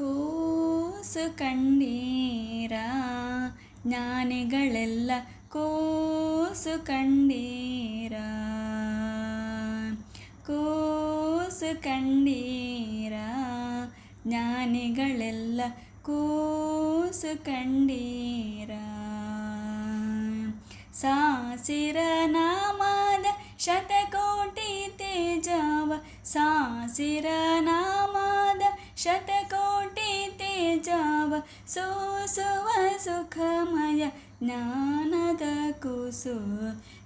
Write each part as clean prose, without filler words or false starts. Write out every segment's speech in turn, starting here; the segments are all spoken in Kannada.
ಕೂಸು ಕಂಡೀರ ಜ್ಞಾನಿಗಳೆಲ್ಲ ಕೂಸು ಕಂಡೀರ ಕೂಸು ಕಂಡೀರ ಜ್ಞಾನಿಗಳೆಲ್ಲ ಕೂಸು ಕಂಡೀರ ಸಾಸಿರ ನಾಮದ ಶತಕೋಟಿ ತೇಜವ ಸಾಸಿರ ನಾಮದ ಶತಕೋಟಿ ತೇಜವ ಸೋಸುವ ಸುಖಮಯ ಜ್ಞಾನದ ಕೂಸು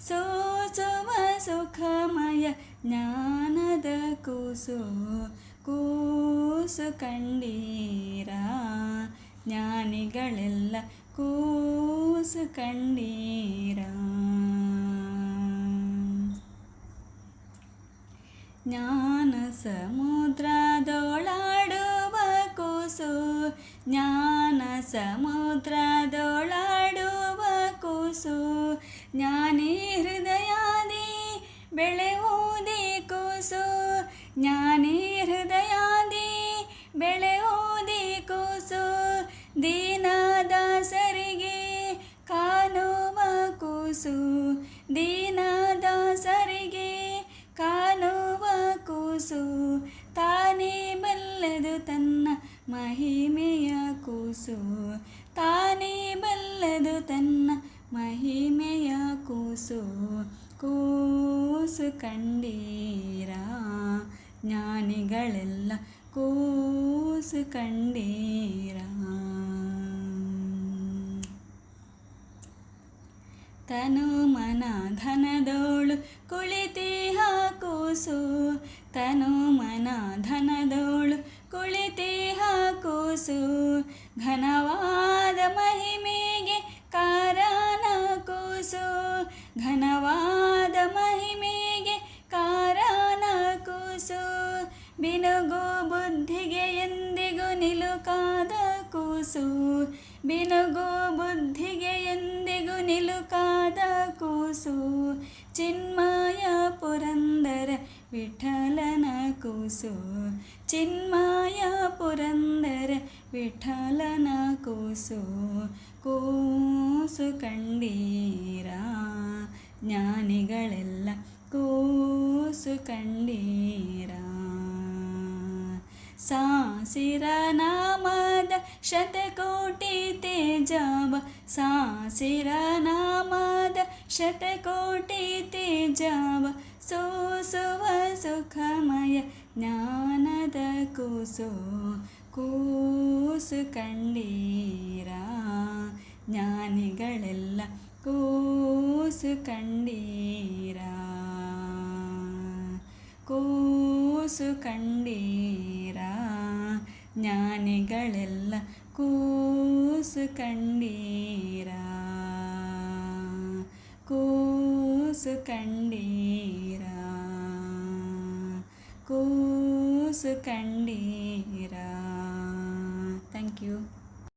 ಸೋಸುವ ಸುಖಮಯ ಜ್ಞಾನದ ಕೂಸು ಕೂಸು ಕಂಡೀರ ಜ್ಞಾನಿಗಳೆಲ್ಲ ಕೂಸು ಕಂಡೀರ ಜ್ಞಾನ ಸಮುದ್ರದೊಳಾಡುವ ಕೂಸು ಜ್ಞಾನ ಸಮುದ್ರದೊಳಾಡುವ ಕೂಸು ಜ್ಞಾನಿ ಹೃದಯಾದಿ ಬೆಳೆಯುವುದೇ ಕೂಸು ಜ್ಞಾನಿ ಹೃದಯಾದಿ ಬೆಳೆಯುವುದೇ ಕೂಸು ದೀನದಾಸರಿಗೆ ಕಾಣುವ ಕೂಸು ದೀನದಾಸರಿಗೆ ಕಾಣುವ ಕೂಸು ತಾನೇ ಬಲ್ಲದು ತನ್ನ ಮಹಿಮೆಯ ಕೂಸು ತಾನೇ ಬಲ್ಲದು ತನ್ನ ಮಹಿಮೆಯ ಕೂಸು ಕೂಸು ಕಂಡೀರ ಜ್ಞಾನಿಗಳೆಲ್ಲ ಕೂಸು ಕಂಡೀರ ತನು ಮನ ಧನದೋಳು ಕುಳಿತಿಹ ಕೂಸು ತನು ಮನ ಧನದೋಳು ಕುಳಿತಿಹ ಕೂಸು ಘನವಾದ ಮಹಿಮೆಗೆ ಕಾರಣ ಕೂಸು ಘನವಾದ ಮಹಿಮೆಗೆ ಕಾರಣ ಕೂಸು ಬಿನುಗು ಬುದ್ಧಿಗೆ ಎಂದಿಗೂ ನಿಲುಕಾದ ಕೂಸು ಬಿನುಗು ಬುದ್ಧಿಗೆ ಎಂದಿಗೂ ನಿಲುಕಾದ ಕೂಸು ಚಿನ್ಮಯ ಪುರಂದರ ವಿಠಲನ ಕೂಸು ಚಿನ್ಮಯ ಪುರಂದರ ವಿಠಲನ ಕೂಸು ಕೂಸು ಕಂಡೀರ ಜ್ಞಾನಿಗಳೆಲ್ಲ ಕೂಸು ಕಂಡೀರ ಸಾಸಿರ ನಾಮದ ಶತಕೋಟಿ ತೇಜವ ಸಾಸಿರ ನಾಮದ ಶತಕೋಟಿ ತೇಜವ ಸೋಸುವ ಸುಖಮಯ ಜ್ಞಾನದ ಕೂಸು ಕೂಸು ಕಂಡೀರ ಜ್ಞಾನಿಗಳೆಲ್ಲ ಕೂಸು ಕಂಡೀರ ಕೂಸು ಕಂಡೀರ ಜ್ಞಾನಿಗಳೆಲ್ಲ ಕೂಸು ಕಂಡೀರ ಕೂಸು ಕಂಡೀರ ಕೂಸು ಕಂಡೀರ. Thank you.